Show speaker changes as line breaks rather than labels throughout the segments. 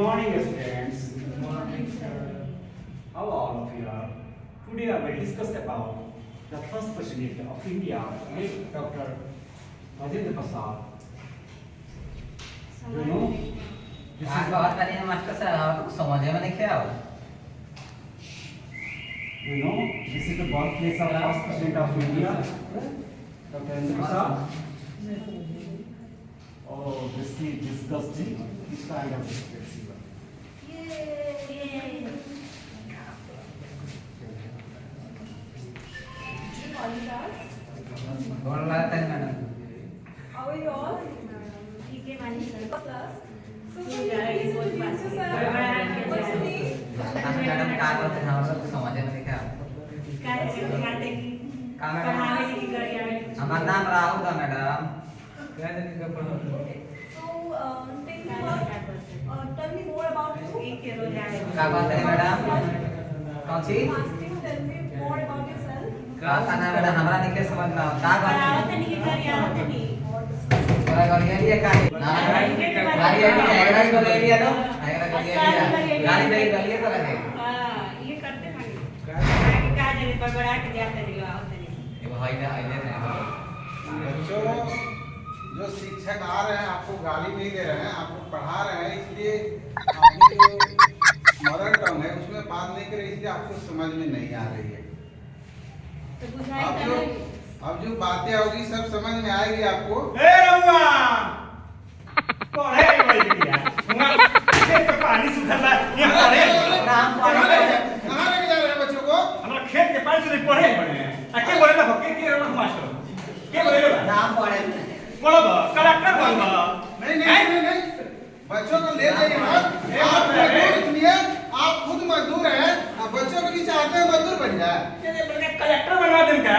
morning, students. Good morning, sir. How are all of you are? Today I will discuss about the first president of India, late Dr. Rajendra Prasad. You know, this is
बात करिए master साहब आपको समझ में नहीं क्या हो
this is the birthplace of first president of India, Dr. Rajendra Prasad. Oh, this is disgusting. This kind of festival.
कौन लाता है madam
How are you all? Class. So can you please introduce yourself? What's your name?
Madam क्या बोलते हैं हम लोग समझ में नहीं क्या हमारा नाम राहुल था madam
So tell me more about you.
क्या बात है मैडम कौन सी
Asking, tell me more about yourself.
क्या खाना मैडम हमारा नहीं क्या समझ में क्या बात है पूरा गाड़ी एरिया का है ना गाड़ी एरिया एगरा को एरिया नो एगरा को एरिया गाड़ी दे गलिए तो रहे
ये करते हैं का जने बड़बड़ा के जाते दिलो आवते नहीं
ये भाई ने आइले ने
बच्चों जो शिक्षक आ रहे हैं आपको गाली नहीं दे रहे हैं, आपको पढ़ा रहे हैं, इसलिए आपकी जो मदर टंग है उसमें बात नहीं कर रहे, इसलिए आपको समझ में नहीं आ रही है।
तो बुझाई
अब जो बातें होगी सब समझ में आएगी आपको।
ए रउआ पढ़े बोल दिया उंगा खेत के पानी सुखला ये पढ़े
नाम
कहाँ लेके जा रहे हैं बच्चों को?
हमरा खेत के पानी से पढ़े पढ़े आ के बोले ना के रउआ मास्टर के बोले लो
नाम पढ़े
बोलो कलेक्टर बोलो
नहीं बच्चों को ले जाइए मत। आप मजदूर इसलिए आप खुद मजदूर हैं, बच्चों को भी चाहते हैं मजदूर बन जाए।
ये कलेक्टर बनवा दें का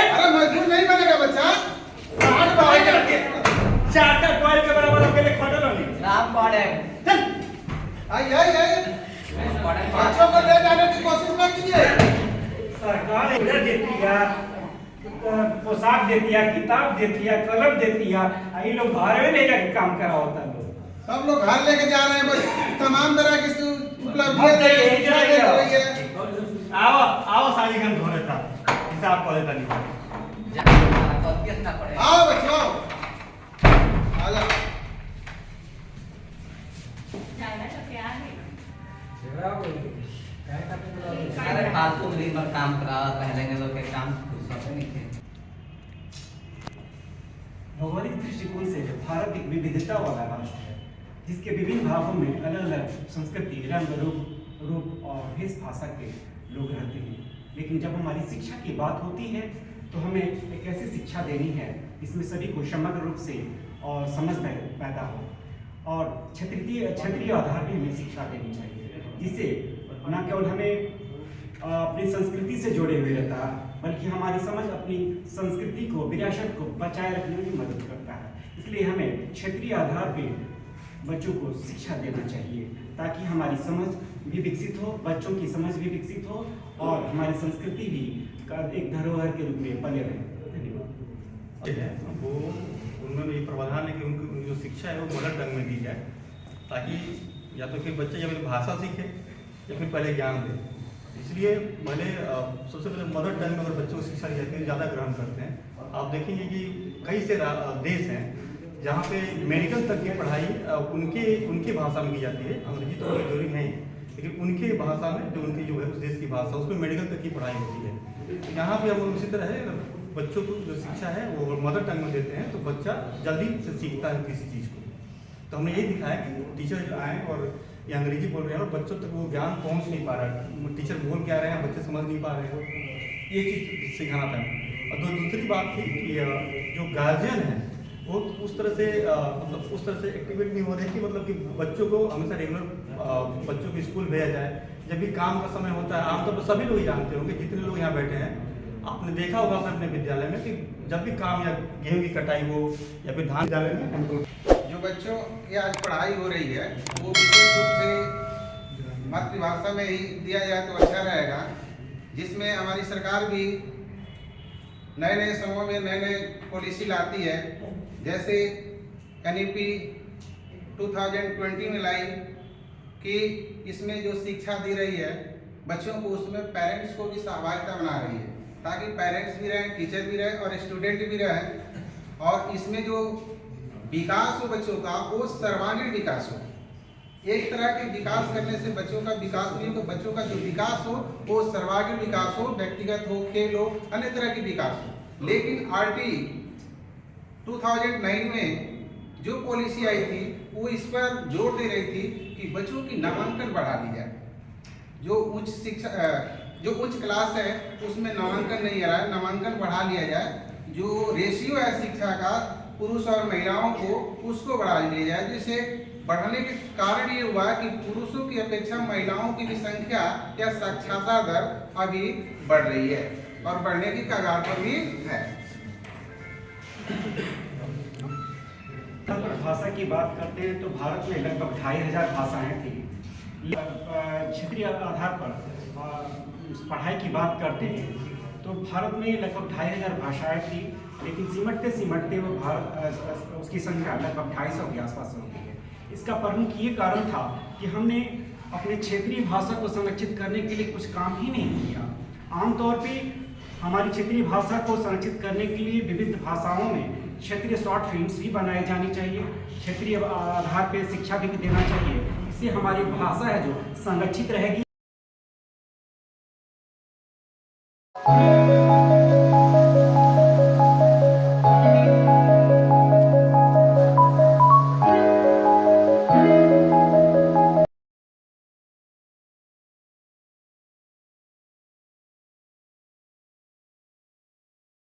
अरे मजदूर नहीं बनेगा बच्चा,
चार बॉयल करके चार बॉयल के बराबर के लिए खटल होनी
नाम पढ़े
चल
आई बच्चों को ले जाने की कोशिश मत कीजिए।
सरकार इधर देती है पोशाक देती है, किताब देती है, कलम देती है, ये लोग घर में नहीं जाके काम करा होता है।
सब लोग घर लेके जा रहे हैं, बस तमाम तरह की उपलब्धियां दे रही है।
आओ सारी गन धो लेता हिसाब कर लेता नहीं
ना पढ़े
आओ बच्चों आ जाओ।
जाएगा तो प्यार है
अरे फालतू दिन भर काम करा पहले के लोग के काम फुर्सत नहीं थे
भौगोलिक दृष्टिकोण से भारत एक विविधता वाला राष्ट्र है, जिसके विभिन्न भागों में अलग अलग संस्कृति, रंग, रूप और भेष भाषा के लोग रहते हैं। लेकिन जब हमारी शिक्षा की बात होती है तो हमें एक ऐसी शिक्षा देनी है जिसमें सभी को समग्र रूप से और समझ पैदा हो, और क्षेत्रीय आधार पर हमें शिक्षा देनी चाहिए, जिससे न केवल हमें अपनी संस्कृति से जोड़े हुए रहता है, बल्कि हमारी समझ अपनी संस्कृति को, विरासत को बचाए रखने में मदद करता है। इसलिए हमें क्षेत्रीय आधार पर बच्चों को शिक्षा देना चाहिए, ताकि हमारी समझ भी विकसित हो, बच्चों की समझ भी विकसित हो, और हमारी संस्कृति भी एक धरोहर के रूप में बने रहे। धन्यवाद।
वो उन्होंने ये प्रावधान है कि उनकी जो शिक्षा है वो मदर टंग में दी जाए, ताकि या तो फिर बच्चे या फिर भाषा सीखे या फिर पहले ज्ञान दे। इसलिए पहले सबसे पहले मदर टंग में अगर बच्चों को शिक्षा दी जाती है ज़्यादा ग्रहण करते हैं। आप देखेंगे कि कई से देश हैं जहाँ पे मेडिकल तक की पढ़ाई उनकी भाषा में की जाती है। अंग्रेजी तो कोई जरूरी नहीं, लेकिन उनकी भाषा में जो उनकी जो है उस देश की भाषा उसमें मेडिकल तक की पढ़ाई होती है। यहाँ पे हम उसी तरह है, बच्चों को जो शिक्षा है वो मदर टंग में देते हैं तो बच्चा जल्दी से सीखता है किसी चीज़ को। तो हमने यही दिखाया कि टीचर जो आए और ये अंग्रेजी बोल रहे हैं और बच्चों तक वो ज्ञान पहुँच नहीं पा रहा है, टीचर बोल क्या रहे हैं बच्चे समझ नहीं पा रहे हैं, ये चीज़ सिखाना था। और दूसरी बात थी कि जो गार्जियन है वो उस तरह से एक्टिवेट नहीं हो रहे कि मतलब कि बच्चों को हमेशा रेगुलर बच्चों को स्कूल भेजा जाए। जब भी काम का समय होता है, आमतौर पर सभी लोग जानते होंगे, जितने लोग यहाँ बैठे हैं आपने देखा होगा अपने विद्यालय में कि जब भी काम या गेहूं की कटाई हो या फिर धान विद्यालय में उनको
जो बच्चों की आज पढ़ाई हो रही है वो विशेष रूप से मातृभाषा में ही दिया जाए तो अच्छा रहेगा, जिसमें हमारी सरकार भी नए समय में नए पॉलिसी लाती है। जैसे NEP 2020 में लाई कि इसमें जो शिक्षा दी रही है बच्चों को, उसमें पेरेंट्स को भी सहभागिता बना रही है, ताकि पेरेंट्स भी रहें, टीचर भी रहे और स्टूडेंट भी रहे, और इसमें जो विकास हो बच्चों का वो सर्वांगीण विकास हो। एक तरह के विकास करने से बच्चों का विकास नहीं हो, बच्चों का जो विकास हो वो सर्वांगीण विकास हो, व्यक्तिगत हो, खेल हो, अन्य तरह की विकास हो। लेकिन RT 2009 में जो पॉलिसी आई थी वो इस पर जोर दे रही थी कि बच्चों की नामांकन बढ़ा दी जाए। जो उच्च शिक्षा, जो उच्च क्लास है उसमें नामांकन नहीं आ रहा है, नामांकन बढ़ा लिया जाए। जो रेशियो है शिक्षा का पुरुष और महिलाओं को, उसको बढ़ा दिया जाए, जिसे बढ़ने के कारण ये हुआ कि पुरुषों की अपेक्षा महिलाओं की भी संख्या या साक्षरता दर अभी बढ़ रही है और बढ़ने की कगार पर भी है।
भाषा की बात करते हैं तो भारत में लगभग 2500 भाषाएं थी। क्षेत्रीय आधार पर पढ़ाई की बात करते हैं तो भारत में लगभग 2500 भाषाएं थी, लेकिन सिमटते सिमटते वो भारत उसकी संख्या लगभग 250 के आसपास हो गई है। इसका प्रमुख ये कारण था कि हमने अपने क्षेत्रीय भाषा को संरक्षित करने के लिए कुछ काम ही नहीं किया। आमतौर पे हमारी क्षेत्रीय भाषा को संरक्षित करने के लिए विविध भाषाओं में क्षेत्रीय शॉर्ट फिल्म्स भी बनाई जानी चाहिए, क्षेत्रीय आधार पर शिक्षा भी देना चाहिए। इससे हमारी भाषा है जो संरक्षित रहेगी।